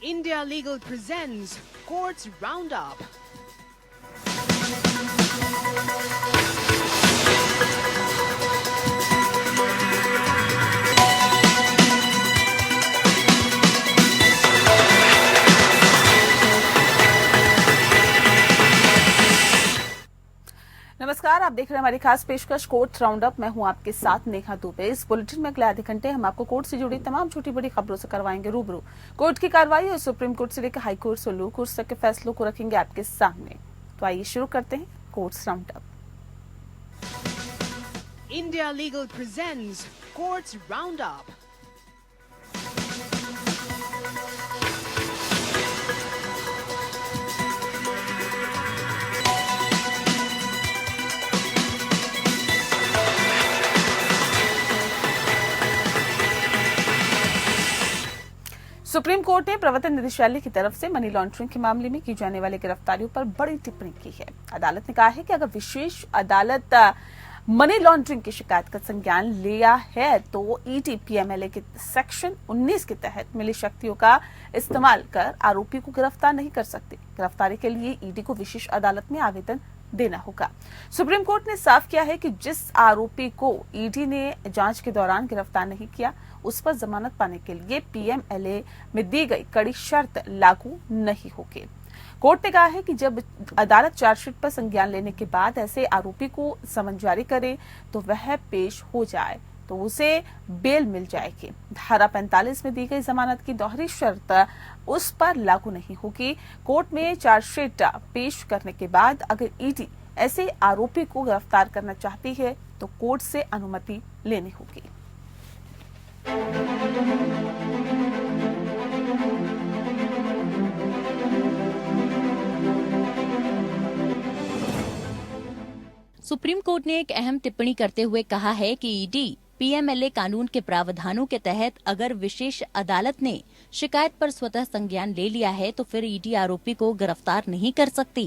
India Legal presents Courts Roundup. नमस्कार, आप देख रहे हैं हमारी खास पेशकश कोर्ट राउंडअप। मैं हूं आपके साथ नेहा दुबे। इस बुलेटिन में अगले आधे घंटे हम आपको कोर्ट से जुड़ी तमाम छोटी बड़ी खबरों से करवाएंगे रूबरू। कोर्ट की कार्रवाई और सुप्रीम कोर्ट से लेकर हाई कोर्ट और लो कोर्ट तक के फैसलों को रखेंगे आपके सामने। तो आइए शुरू करते हैं court roundup. India Legal presents Courts Roundup. Supreme court ने प्रवर्तन निदेशालय की तरफ से मनी लॉन्ड्रिंग के मामले में की जाने वाली गिरफ्तारियों पर बड़ी टिप्पणी की है। अदालत ने कहा है कि अगर विशेष अदालत मनी लॉन्ड्रिंग की शिकायत का संज्ञान लिया है तो ईडी पीएमएलए के सेक्शन 19 के तहत मिली शक्तियों का इस्तेमाल कर आरोपी को गिरफ्तार नहीं कर सकती। गिरफ्तारी के लिए ईडी को विशेष अदालत में आवेदन देना होगा। सुप्रीम कोर्ट ने साफ किया है कि जिस आरोपी को ईडी ने जांच के दौरान गिरफ्तार नहीं किया उस पर जमानत पाने के लिए पीएमएलए में दी गई कड़ी शर्त लागू नहीं होगी। कोर्ट ने कहा है कि जब अदालत चार्जशीट पर संज्ञान लेने के बाद ऐसे आरोपी को समन जारी करे तो वह पेश हो जाए तो उसे बेल मिल जाएगी। धारा 45 में दी गई जमानत की दोहरी शर्त उस पर लागू नहीं होगी। कोर्ट में चार्जशीट पेश करने के बाद अगर ईडी ऐसे आरोपी को गिरफ्तार करना चाहती है तो कोर्ट से अनुमति लेनी होगी। सुप्रीम कोर्ट ने एक अहम टिप्पणी करते हुए कहा है कि ईडी पीएमएलए कानून के प्रावधानों के तहत अगर विशेष अदालत ने शिकायत पर स्वतः संज्ञान ले लिया है तो फिर ईडी आरोपी को गिरफ्तार नहीं कर सकती।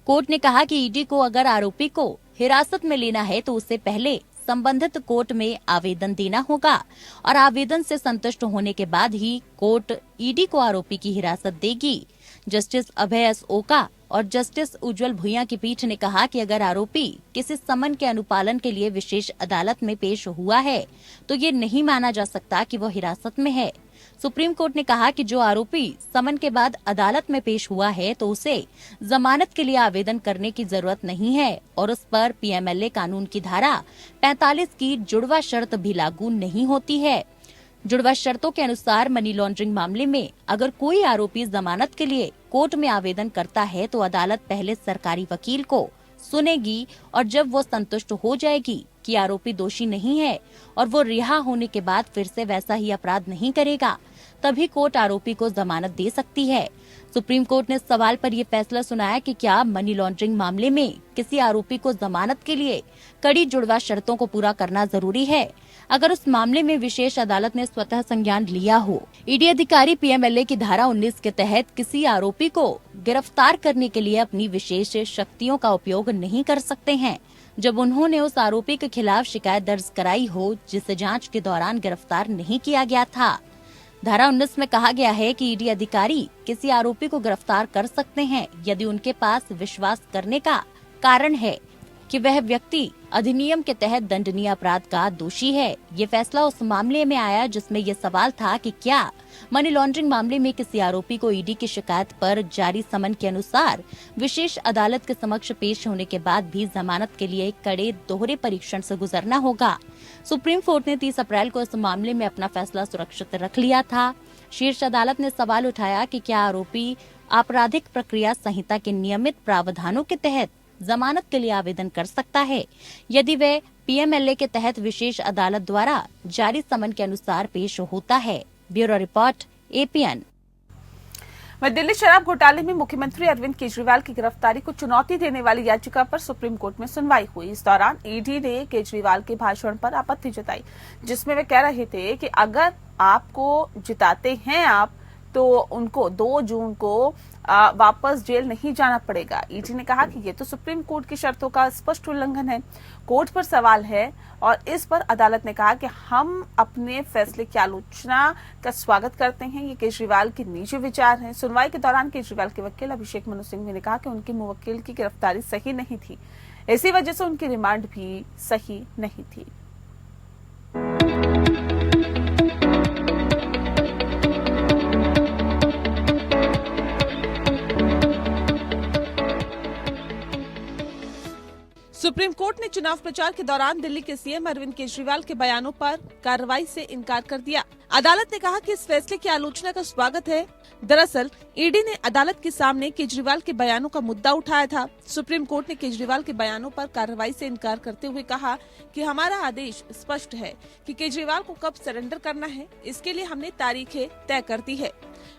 कोर्ट ने कहा कि ईडी को अगर आरोपी को हिरासत में लेना है तो उससे पहले संबंधित कोर्ट में आवेदन देना होगा और आवेदन से संतुष्ट होने के बाद ही कोर्ट ईडी को आरोपी की हिरासत देगी। जस्टिस अभय एस ओका और जस्टिस उज्जवल भुइयां की पीठ ने कहा कि अगर आरोपी किसी समन के अनुपालन के लिए विशेष अदालत में पेश हुआ है तो ये नहीं माना जा सकता कि वो हिरासत में है। सुप्रीम कोर्ट ने कहा कि जो आरोपी समन के बाद अदालत में पेश हुआ है तो उसे जमानत के लिए आवेदन करने की जरूरत नहीं है और उस पर पीएमएलए कानून की धारा 45 की जुड़वा शर्त भी लागू नहीं होती है। जुड़वा शर्तों के अनुसार मनी लॉन्ड्रिंग मामले में अगर कोई आरोपी जमानत के लिए कोर्ट में आवेदन करता है तो अदालत पहले सरकारी वकील को सुनेगी और जब वो संतुष्ट हो जाएगी कि आरोपी दोषी नहीं है और वो रिहा होने के बाद फिर से वैसा ही अपराध नहीं करेगा तभी कोर्ट आरोपी को जमानत दे सकती है। सुप्रीम कोर्ट ने सवाल पर यह फैसला सुनाया कि क्या मनी लॉन्ड्रिंग मामले में किसी आरोपी को जमानत के लिए कड़ी जुड़वा शर्तों को पूरा करना जरूरी है। अगर उस मामले में विशेष अदालत ने स्वतः संज्ञान लिया हो, ईडी अधिकारी पीएमएलए की धारा 19 के तहत किसी आरोपी को गिरफ्तार करने के लिए अपनी विशेष शक्तियों का उपयोग नहीं कर सकते हैं जब उन्होंने उस आरोपी के खिलाफ शिकायत दर्ज कराई हो जिसे जांच के दौरान गिरफ्तार नहीं किया गया था। धारा 19 में कहा गया है कि ईडी अधिकारी किसी आरोपी को गिरफ्तार कर सकते हैं यदि उनके पास विश्वास करने का कारण है कि वह व्यक्ति अधिनियम के तहत दंडनीय अपराध का दोषी है। ये फैसला उस मामले में आया जिसमें यह सवाल था कि क्या मनी लॉन्ड्रिंग मामले में किसी आरोपी को ईडी की शिकायत पर जारी समन के अनुसार विशेष अदालत के समक्ष पेश होने के बाद भी जमानत के लिए कड़े दोहरे परीक्षण से गुजरना होगा। सुप्रीम कोर्ट ने 30 अप्रैल को इस मामले में अपना फैसला सुरक्षित रख लिया था। शीर्ष अदालत ने सवाल उठाया कि क्या आरोपी आपराधिक प्रक्रिया संहिता के नियमित प्रावधानों के तहत जमानत के लिए आवेदन कर सकता है यदि वह पीएमएलए के तहत विशेष अदालत द्वारा जारी समन के अनुसार पेश होता है। Bureau report APN. दिल्ली शराब घोटाले में मुख्यमंत्री अरविंद केजरीवाल की गिरफ्तारी को चुनौती देने वाली याचिका पर सुप्रीम कोर्ट में सुनवाई हुई। इस दौरान ईडी ने केजरीवाल के भाषण पर आपत्ति जताई जिसमें वे कह रहे थे कि अगर आपको जिताते हैं आप तो उनको 2 जून को वापस जेल नहीं जाना पड़ेगा। ईडी ने कहा कि ये तो सुप्रीम कोर्ट की शर्तों का स्पष्ट उल्लंघन है। कोर्ट पर सवाल है और इस पर अदालत ने कहा कि हम अपने फैसले की आलोचना का स्वागत करते हैं। ये केजरीवाल के निजी विचार हैं। सुनवाई के दौरान केजरीवाल के वकील अभिषेक मनु सिंघवी ने कहा कि उनके मुवक्किल की गिरफ्तारी सही नहीं थी, इसी वजह से उनकी रिमांड भी सही नहीं थी। सुप्रीम कोर्ट ने चुनाव प्रचार के दौरान दिल्ली के सीएम अरविंद केजरीवाल के बयानों पर कार्रवाई से इनकार कर दिया। अदालत ने कहा कि इस फैसले की आलोचना का स्वागत है। दरअसल ईडी ने अदालत के सामने केजरीवाल के बयानों का मुद्दा उठाया था। सुप्रीम कोर्ट ने केजरीवाल के बयानों पर कार्रवाई से इनकार करते हुए कहा कि हमारा आदेश स्पष्ट है कि केजरीवाल को कब सरेंडर करना है, इसके लिए हमने तारीखें तय कर दी है।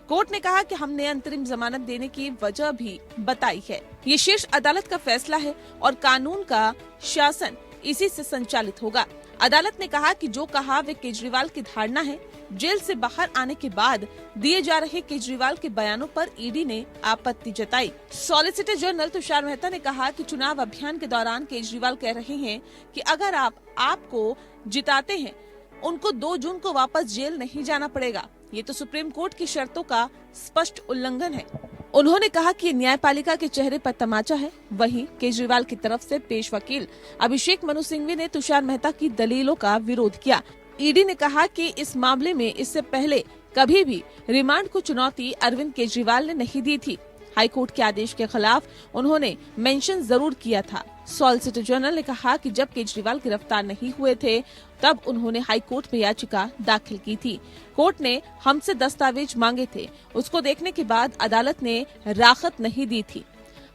कोर्ट ने कहा कि हमने अंतरिम जमानत देने की वजह भी बताई है। ये शीर्ष अदालत का फैसला है और कानून का शासन इसी से संचालित होगा। अदालत ने कहा कि जो कहा वे केजरीवाल की धारणा है। जेल से बाहर आने के बाद दिए जा रहे केजरीवाल के बयानों पर ईडी ने आपत्ति जताई। सॉलिसिटर जनरल तुषार मेहता ने कहा कि चुनाव अभियान के दौरान केजरीवाल कह रहे हैं कि अगर आपको जिताते हैं, उनको 2 जून को वापस जेल नहीं जाना पड़ेगा। ये तो सुप्रीम कोर्ट की शर्तों का स्पष्ट उल्लंघन है। उन्होंने कहा कि न्यायपालिका के चेहरे पर तमाचा है। वहीं केजरीवाल की तरफ से पेश वकील अभिषेक मनु सिंघवी ने तुषार मेहता की दलीलों का विरोध किया। ईडी ने कहा कि इस मामले में इससे पहले कभी भी रिमांड को चुनौती अरविंद केजरीवाल ने नहीं दी थी। हाईकोर्ट के आदेश के खिलाफ उन्होंने मेंशन जरूर किया था। सॉलिसिटर जनरल ने कहा कि जब केजरीवाल गिरफ्तार नहीं हुए थे तब उन्होंने हाईकोर्ट में याचिका दाखिल की थी। कोर्ट ने हमसे दस्तावेज मांगे थे, उसको देखने के बाद अदालत ने राहत नहीं दी थी।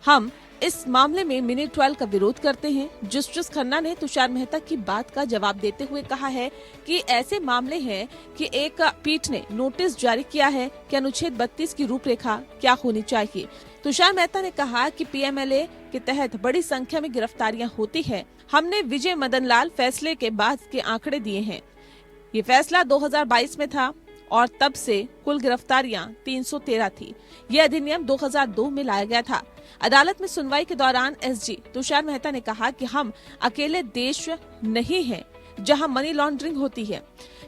हम इस मामले में मिनी ट्रायल का विरोध करते हैं। जस्टिस खन्ना ने तुषार मेहता की बात का जवाब देते हुए कहा है कि ऐसे मामले हैं कि एक पीठ ने नोटिस जारी किया है कि अनुच्छेद 32 की रूपरेखा क्या होनी चाहिए। तुषार मेहता ने कहा कि पीएमएलए के तहत बड़ी संख्या में गिरफ्तारियां होती है। हमने विजय मदन लाल फैसले के बाद के आंकड़े दिए हैं। ये फैसला 2022 में था और तब से कुल गिरफ्तारियां 313 थी। यह अधिनियम 2002 में लाया गया था। अदालत में सुनवाई के दौरान एसजी तुषार मेहता ने कहा कि हम अकेले देश नहीं हैं जहां मनी लॉन्ड्रिंग होती है।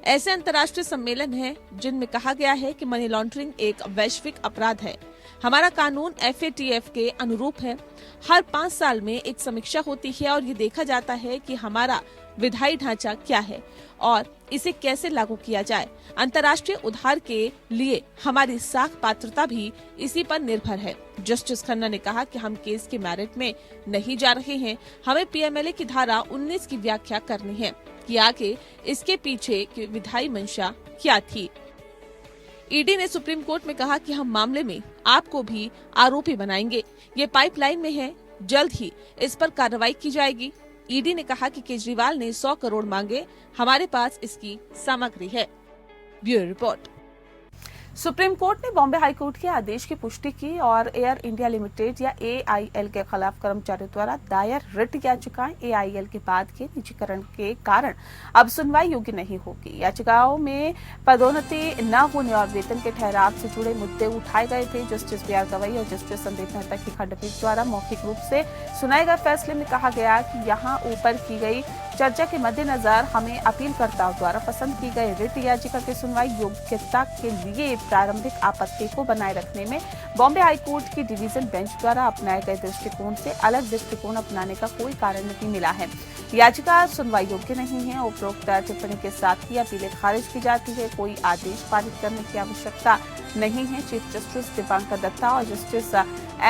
ऐसे अंतर्राष्ट्रीय सम्मेलन हैं जिनमें कहा गया है कि मनी लॉन्ड्रिंग एक वैश्विक अपराध है। हमारा कानून FATF के अनुरूप है। हर 5 साल में एक समीक्षा होती है और ये देखा जाता है कि हमारा विधायी ढांचा क्या है और इसे कैसे लागू किया जाए। अंतर्राष्ट्रीय उधार के लिए हमारी साख पात्रता भी इसी पर निर्भर है। जस्टिस खन्ना ने कहा कि हम केस के मेरिट में नहीं जा रहे हैं। हमें पीएमएलए की धारा 19 की व्याख्या करनी है कि आगे इसके पीछे की विधायी मंशा क्या थी। ईडी ने सुप्रीम कोर्ट में कहा कि हम मामले में आपको भी आरोपी बनाएंगे। ये पाइपलाइन में है, जल्द ही इस पर कार्रवाई की जाएगी। ईडी ने कहा कि केजरीवाल ने 100 करोड़ मांगे, हमारे पास इसकी सामग्री है। Bureau report. सुप्रीम कोर्ट ने बॉम्बे हाईकोर्ट के आदेश की पुष्टि की और एयर इंडिया लिमिटेड या AIL के खिलाफ कर्मचारियों द्वारा दायर रिट याचिकाएं AIL के बाद के निजीकरण के कारण अब सुनवाई योग्य नहीं होगी। याचिकाओं में पदोन्नति न होने और वेतन के ठहराव से जुड़े मुद्दे उठाए गए थे। जस्टिस BR गवई और जस्टिस संदीप मेहता की खंडपीठ द्वारा मौखिक रूप से सुनाए गए फैसले में कहा गया कि यहाँ ऊपर की गई चर्चा के मद्देनजर हमें अपीलकर्ताओं द्वारा पसंद की गई रिट याचिका की सुनवाई योग्यता के लिए प्रारंभिक आपत्ति को बनाए रखने में बॉम्बे हाईकोर्ट की डिवीजन बेंच द्वारा अपनाए गए दृष्टिकोण से अलग दृष्टिकोण अपनाने का कोई कारण नहीं मिला है। याचिका सुनवाई योग्य नहीं है। उपरोक्त टिप्पणी के साथ ही अपीलें खारिज की जाती है। कोई आदेश पारित करने की आवश्यकता नहीं है। चीफ जस्टिस दीपांकर दत्ता और जस्टिस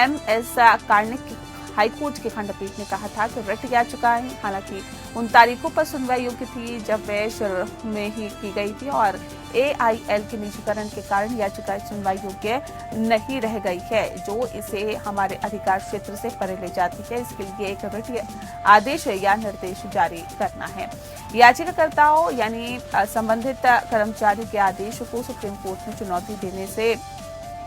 MS कार्निक हाईकोर्ट की खंडपीठ ने कहा था कि रिट याचिकाएं हालांकि उन तारीखों पर सुनवाई योग्य थी जब वे शुरू में ही की गई थी और AIL के निजीकरण के कारण याचिकाएं सुनवाई योग्य नहीं रह गई है, जो इसे हमारे अधिकार क्षेत्र से परे ले जाती है। इसके लिए एक रिट आदेश या निर्देश जारी करना है। याचिकाकर्ताओं यानी संबंधित कर्मचारियों के आदेश को सुप्रीम कोर्ट में चुनौती देने से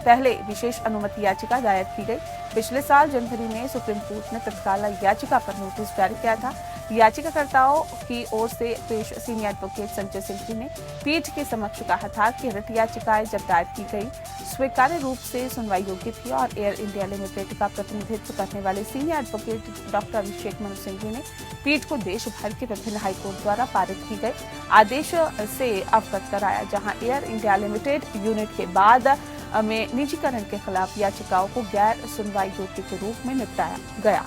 पहले विशेष अनुमति याचिका दायर की गई। पिछले साल जनवरी में सुप्रीम कोर्ट ने तत्काल याचिका पर नोटिस जारी किया था। याचिकाकर्ताओं की ओर से पेश सीनियर एडवोकेट संजय सिंघवी ने पीठ के समक्ष कहा था कि रिट याचिकाएं जब दायर की गई स्वीकार्य रूप से सुनवाई योग्य थी और एयर इंडिया लिमिटेड का प्रतिनिधित्व करने वाले senior advocate doctor Abhishek Manu Singhvi ने पीठ को देश भर के विभिन्न हाईकोर्ट द्वारा पारित की गई आदेश से अवगत कराया, जहां एयर इंडिया लिमिटेड यूनिट के बाद में निजीकरण के खिलाफ याचिकाओं को गैर सुनवाई योग्य के रूप में निपटाया गया।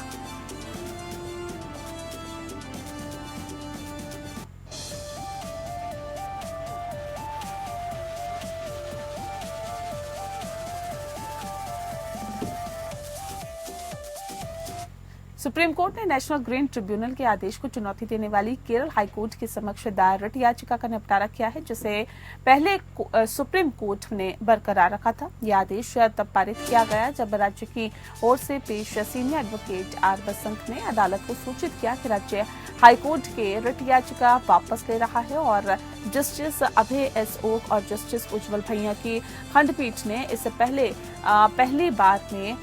सुप्रीम कोर्ट ने नेशनल ग्रीन ट्रिब्यूनल के आदेश को चुनौती देने वाली केरल हाईकोर्ट के समक्ष दायर रिट याचिका का निपटारा किया है, जिसे पहले सुप्रीम कोर्ट ने बरकरार रखा था। यह आदेश तब पारित किया गया जब राज्य की ओर से पेश सीनियर एडवोकेट आर बसंत ने अदालत को सूचित किया कि राज्य हाईकोर्ट के रिट याचिका वापस ले रहा है और जस्टिस अभय एस ओक और जस्टिस उज्जवल भैया की खंडपीठ ने इससे पहली बार में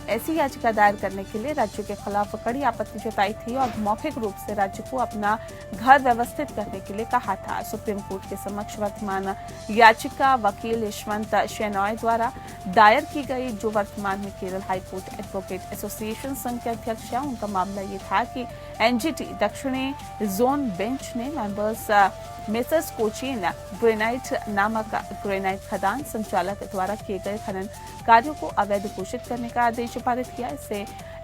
ऐसी याचिका दायर करने के लिए राज्य के खिलाफ कड़ी आपत्ति जताई थी और मौखिक रूप से राज्य को अपना घर व्यवस्थित करने के लिए कहा था। सुप्रीम कोर्ट के समक्ष वर्तमान याचिका वकील यशवंत शेनॉय द्वारा दायर की गई, जो वर्तमान में केरल हाईकोर्ट एडवोकेट एसोसिएशन संघ के अध्यक्ष है। उनका मामला ये था कि एनजीटी दक्षिणी जोन बेंच ने मेंबर्स मेसर्स कोचीन ग्रेनाइट नामक ग्रेनाइट खदान संचालक द्वारा किए गए खनन कार्यों को अवैध घोषित करने का आदेश पारित किया।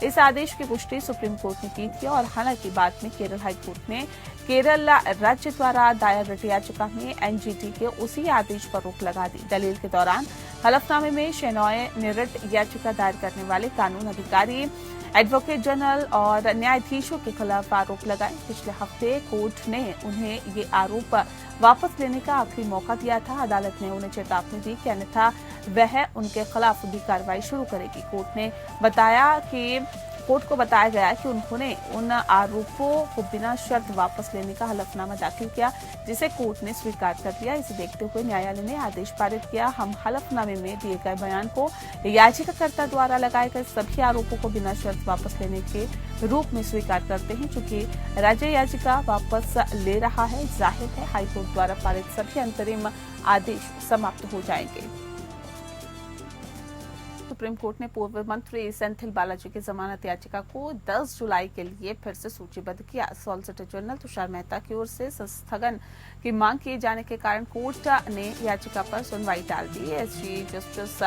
इस आदेश की पुष्टि सुप्रीम कोर्ट ने की थी और हालांकि बाद में केरल हाईकोर्ट ने केरल राज्य द्वारा दायर रिट याचिका में एनजीटी के उसी आदेश पर रोक लगा दी। दलील के दौरान हलफनामे में शेनॉय ने रिट याचिका दायर करने वाले कानून अधिकारी, एडवोकेट जनरल और न्यायाधीशों के खिलाफ आरोप लगाए। पिछले हफ्ते कोर्ट ने उन्हें ये आरोप वापस लेने का आखिरी मौका दिया था। अदालत ने उन्हें चेतावनी दी कि अन्यथा वह उनके खिलाफ भी कार्रवाई शुरू करेगी। कोर्ट को बताया गया कि उन्होंने उन आरोपों को बिना शर्त वापस लेने का हलफनामा दाखिल किया, जिसे कोर्ट ने स्वीकार कर लिया। इसे देखते हुए न्यायालय ने आदेश पारित किया, हम हलफनामे में दिए गए बयान को याचिकाकर्ता द्वारा लगाए गए सभी आरोपों को बिना शर्त वापस लेने के रूप में स्वीकार करते हैं। चूंकि राज्य याचिका वापस ले रहा है, जाहिर है हाईकोर्ट द्वारा पारित सभी अंतरिम आदेश समाप्त हो जाएंगे। सुप्रीम कोर्ट ने पूर्व मंत्री सेंथिल बालाजी की जमानत याचिका को 10 जुलाई के लिए फिर से सूचीबद्ध किया। सॉलिसिटर जनरल तुषार मेहता की ओर से स्थगन की मांग किए जाने के कारण कोर्ट ने याचिका पर सुनवाई टाल दी। एसजी जस्टिस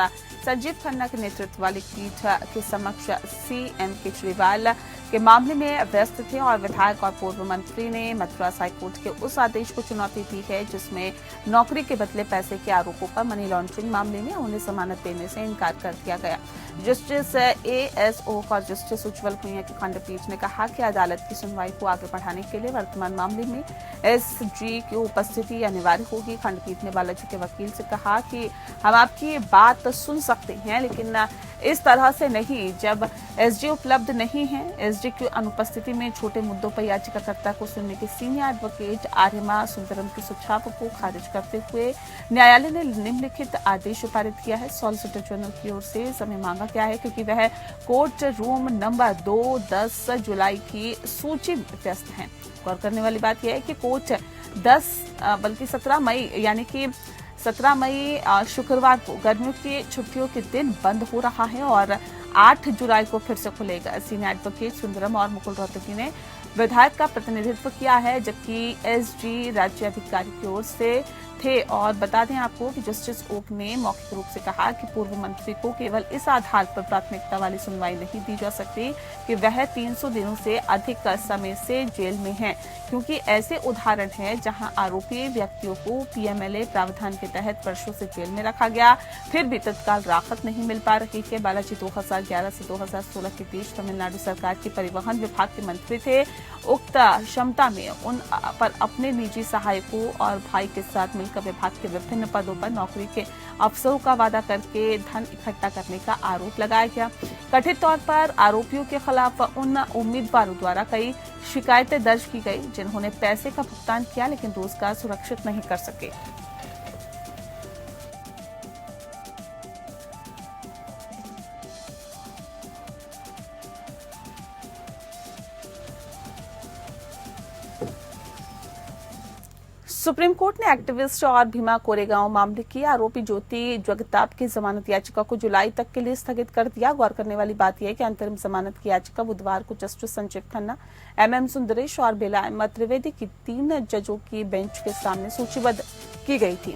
संजीव खन्ना के नेतृत्व वाली पीठ के समक्ष सीएम केजरीवाल के मामले में व्यस्त थे और विधायक और पूर्व मंत्री ने मद्रास हाईकोर्ट के उस आदेश को चुनौती दी है जिसमें नौकरी के बदले पैसे के आरोपों पर मनी लॉन्ड्रिंग मामले में उन्हें जमानत देने से इनकार कर दिया गया। जस्टिस एएस ओक और जस्टिस उज्जवल भैया की खंडपीठ ने कहा कि अदालत की सुनवाई को आगे बढ़ाने के लिए वर्तमान मामले में एसजी की उपस्थिति अनिवार्य होगी। खंडपीठ ने बालाजी के वकील से कहा कि हम आपकी बात सुन सकते हैं, लेकिन इस तरह से नहीं। जब एसजी उपलब्ध नहीं है, एसजी की अनुपस्थिति में छोटे मुद्दों पर याचिकाकर्ता को सुनने के सीनियर एडवोकेट आर्यमा सुंदरम के सुझाव को खारिज करते हुए न्यायालय ने निम्नलिखित आदेश पारित किया है। सॉलिसिटर जनरल की ओर से समय मांगा गया है क्योंकि वह कोर्ट रूम नंबर 2 10 जुलाई की सूची में व्यस्त है। गौर करने वाली बात यह है कि कोर्ट 17 मई यानी कि 17 मई शुक्रवार को गर्मियों की छुट्टियों के दिन बंद हो रहा है और 8 जुलाई को फिर से खुलेगा। सीनियर एडवोकेट सुंदरम और मुकुल रोहतगी ने विधायक का प्रतिनिधित्व किया है, जबकि एसजी राज्य अधिकारी की ओर से थे। और बता दें आपको कि जस्टिस ओक ने मौखिक रूप से कहा कि पूर्व मंत्री को केवल इस आधार पर प्राथमिकता वाली सुनवाई नहीं दी जा सकती कि वह 300 दिनों से अधिक समय से जेल में हैं, क्योंकि ऐसे उदाहरण हैं जहां आरोपी व्यक्तियों को पीएमएलए प्रावधान के तहत वर्षों से जेल में रखा गया, फिर भी तत्काल राहत नहीं मिल पा रही है। बालाजी 2011 से 2016 के बीच तमिलनाडु सरकार के परिवहन विभाग के मंत्री थे। उक्त क्षमता में उन पर अपने निजी सहायकों और भाई के साथ मिलकर विभाग के विभिन्न पदों पर नौकरी के अफसरों का वादा करके धन इकट्ठा करने का आरोप लगाया गया। कथित तौर पर आरोपियों के खिलाफ उन उम्मीदवारों द्वारा कई शिकायतें दर्ज की गई जिन्होंने पैसे का भुगतान किया लेकिन रोजगार सुरक्षित नहीं कर सके। सुप्रीम कोर्ट ने एक्टिविस्ट और भीमा कोरेगांव मामले की आरोपी ज्योति जगताप की जमानत याचिका को जुलाई तक के लिए स्थगित कर दिया। गौर करने वाली बात यह है कि अंतरिम जमानत की याचिका बुधवार को जस्टिस संजीव खन्ना, एमएम सुंदरेश और बेला अहमद त्रिवेदी की 3 जजों की बेंच के सामने सूचीबद्ध की गई थी।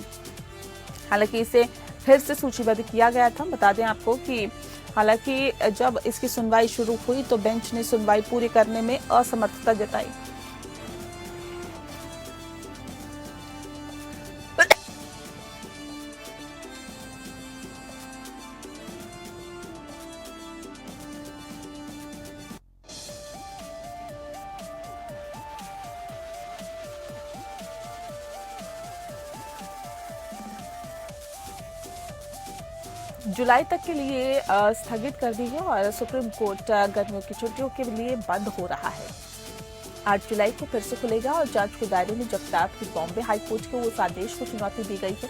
हालांकि इसे फिर से सूचीबद्ध किया गया था। बता दें आपको कि हालांकि जब इसकी सुनवाई शुरू हुई तो बेंच ने सुनवाई पूरी करने में असमर्थता जताई। जुलाई तक के लिए स्थगित कर दी है और सुप्रीम कोर्ट गर्मियों की छुट्टियों के लिए बंद हो रहा है। 8 जुलाई को फिर से खुलेगा और जांच के दायरे में जगताप की बॉम्बे हाईकोर्ट के उस आदेश को चुनौती दी गई है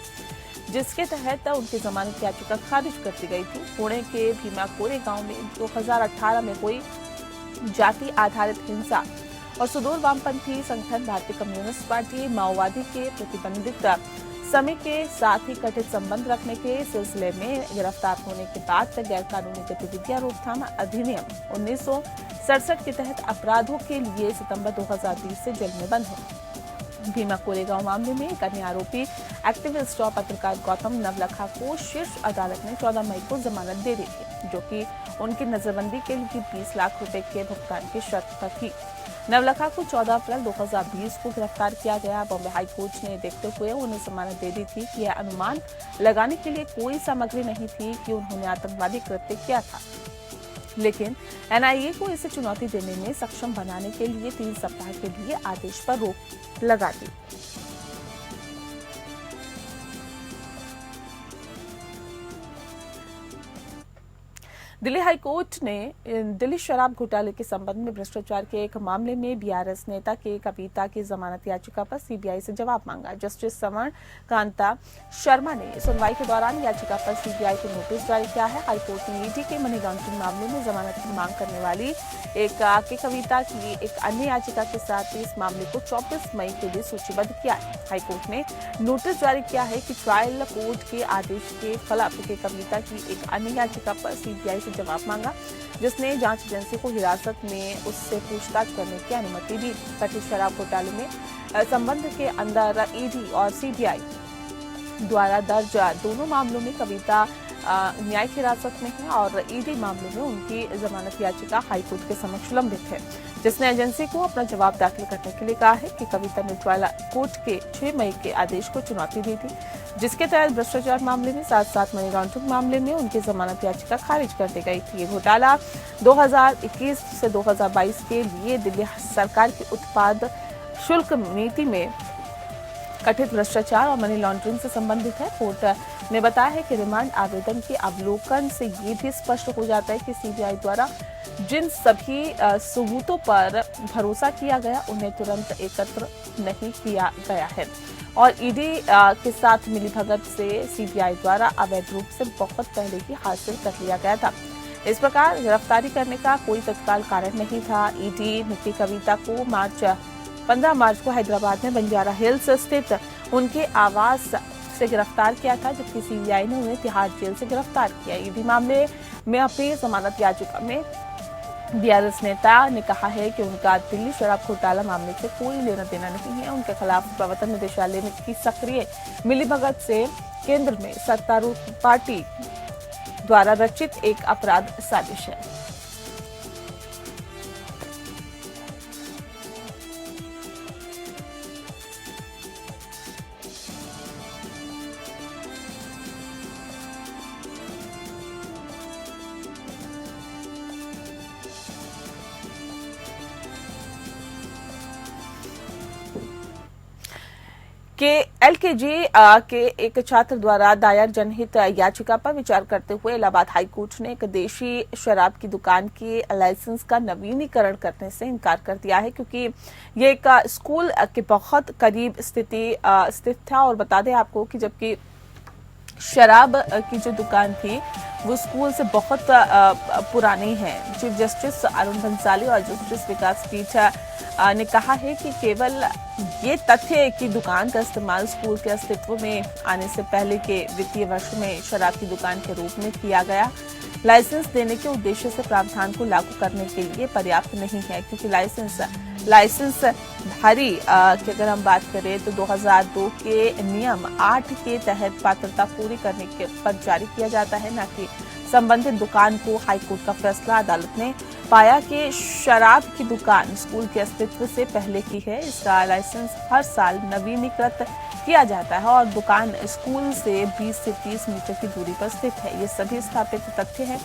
जिसके तहत उनकी जमानत याचिका खारिज कर दी गई थी। पुणे के भीमा कोरेगांव में 2018 में हुई जाति आधारित हिंसा और सुदूर वामपंथी संगठन भारतीय कम्युनिस्ट पार्टी माओवादी के प्रतिबंधित समय के साथ ही कथित संबंध रखने के सिलसिले में गिरफ्तार होने के बाद गैर कानूनी गतिविधियां रोकथाम अधिनियम 1967 के तहत अपराधों के लिए सितंबर 2020 से जेल में बंद है। भीमा कोरेगांव मामले में एक अन्य आरोपी एक्टिविस्ट और पत्रकार गौतम नवलखा को शीर्ष अदालत ने 14 मई को जमानत दे दी थी, जो कि उनकी नजरबंदी के लिए 20 लाख रुपए के भुगतान की शर्त पर थी। नवलखा को 14 अप्रैल 2020 को गिरफ्तार किया गया। बॉम्बे हाईकोर्ट ने देखते हुए उन्हें जमानत दे दी थी कि यह अनुमान लगाने के लिए कोई सामग्री नहीं थी कि उन्होंने आतंकवादी कृत्य किया था, लेकिन एनआईए को इसे चुनौती देने में सक्षम बनाने के लिए 3 सप्ताह के लिए आदेश पर रोक लगा दी। दिल्ली हाईकोर्ट ने दिल्ली शराब घोटाले के संबंध में भ्रष्टाचार के एक मामले में बीआरएस नेता के कविता की जमानत याचिका पर सीबीआई से जवाब मांगा। जस्टिस समर कांता शर्मा ने सुनवाई के दौरान याचिका पर सीबीआई को नोटिस जारी किया है। हाईकोर्ट ने ईडी के मनी लॉन्ड्रिंग मामले में जमानत की मांग करने वाली एक कविता की एक अन्य याचिका के साथ इस मामले को 24 मई के लिए सूचीबद्ध किया है। हाईकोर्ट ने नोटिस जारी किया है कि ट्रायल कोर्ट के आदेश के खिलाफ कविता की एक अन्य याचिका पर सीबीआई से जवाब मांगा, जिसने जांच एजेंसी को हिरासत में उससे पूछताछ करने की अनुमति दी। कथित शराब घोटाले में संबंध के अंदर ईडी और सीबीआई द्वारा दर्ज दोनों मामलों में कविता न्यायिक हिरासत में है और ईडी मामले में उनकी जमानत याचिका हाईकोर्ट के समक्ष लंबित है, जिसने एजेंसी को अपना जवाब दाखिल करने के लिए कहा है कि कविता ने ट्रायल कोर्ट के 6 मई के आदेश को चुनौती दी थी, जिसके तहत भ्रष्टाचार मामले में साथ मनी लॉन्ड्रिंग मामले में उनकी जमानत याचिका खारिज कर दी गई थी। ये घोटाला 2021 से 2022 के लिए दिल्ली सरकार की उत्पाद शुल्क नीति में कथित भ्रष्टाचार और मनी लॉन्ड्रिंग से संबंधित है। कोर्ट ने बताया है कि रिमांड आवेदन के अवलोकन से ये भी स्पष्ट हो जाता है कि सीबीआई द्वारा जिन सभी सबूतों पर भरोसा किया गया उन्हें तुरंत एकत्र नहीं किया गया है और ईडी के साथ मिलीभगत से सीबीआई द्वारा अवैध रूप से बहुत पहले ही हासिल कर लिया गया था। इस प्रकार गिरफ्तारी करने का कोई तत्काल कारण नहीं था। ईडी ने कविता को 15 मार्च को हैदराबाद में बंजारा हिल्स स्थित उनके आवास से गिरफ्तार किया था, जबकि सीबीआई ने उन्हें तिहाड़ जेल से गिरफ्तार किया। ईडी मामले में अपनी जमानत याचिका में बीआरएस नेता ने कहा है कि उनका दिल्ली शराब घोटाला मामले से कोई लेना देना नहीं है। उनके खिलाफ प्रवर्तन निदेशालय की सक्रिय मिलीभगत से केंद्र में सत्तारूढ़ पार्टी द्वारा रचित एक अपराध साजिश है। एलकेजी के एक छात्र द्वारा दायर जनहित याचिका पर विचार करते हुए इलाहाबाद हाईकोर्ट ने एक देशी शराब की दुकान के लाइसेंस का नवीनीकरण करने से इनकार कर दिया है, क्योंकि ये एक स्कूल के बहुत करीब स्थित था। और बता दें आपको कि जबकि शराब की जो दुकान थी वो स्कूल से बहुत पुरानी है। चीफ जस्टिस अरुण भंसाली और जस्टिस विकास पीठ ने कहा है कि केवल ये तथ्य कि दुकान का इस्तेमाल स्कूल के अस्तित्व में आने से पहले के वित्तीय वर्ष में शराब की दुकान के रूप में किया गया लाइसेंस देने के उद्देश्य से प्रावधान को लागू करने के लिए पर्याप्त नहीं है, क्योंकि लाइसेंस धारी की अगर हम बात करें तो 2002 के नियम 8 के तहत पात्रता पूरी करने के पर जारी किया जाता है, न कि संबंधित दुकान को। हाईकोर्ट का फैसला अदालत ने पाया कि शराब की दुकान स्कूल के अस्तित्व से पहले की है। इसका लाइसेंस हर साल नवीनीकृत किया जाता है और दुकान स्कूल से 20 से 30 मीटर की दूरी पर स्थित है। ये सभी स्थापित तथ्य है।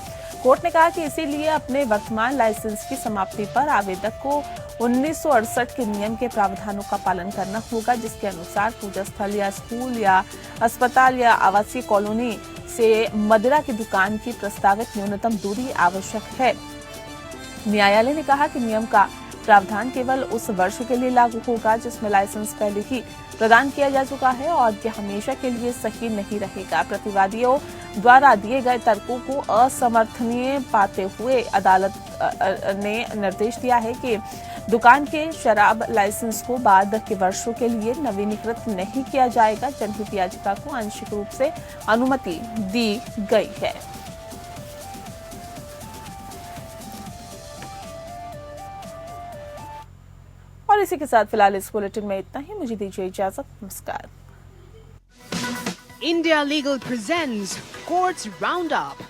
कोर्ट ने कहा कि इसीलिए अपने वर्तमान लाइसेंस की समाप्ति पर आवेदक को 1968 के नियम के प्रावधानों का पालन करना होगा, जिसके अनुसार पूजा स्थल या स्कूल या अस्पताल या आवासीय कॉलोनी से मदिरा की दुकान की प्रस्तावित न्यूनतम दूरी आवश्यक है। न्यायालय ने कहा कि नियम का प्रावधान केवल उस वर्ष के लिए लागू होगा जिसमें लाइसेंस पहले ही प्रदान किया जा चुका है और यह हमेशा के लिए सही नहीं रहेगा। प्रतिवादियों द्वारा दिए गए तर्कों को असमर्थनीय पाते हुए अदालत ने निर्देश दिया है कि दुकान के शराब लाइसेंस को बाद के वर्षों के लिए नवीनीकृत नहीं किया जाएगा। जनहित याचिका को आंशिक रूप से अनुमति दी गई है। और इसी के साथ फिलहाल इस बुलेटिन में इतना ही। मुझे दीजिए इजाजत। नमस्कार। India Legal presents Courts Roundup.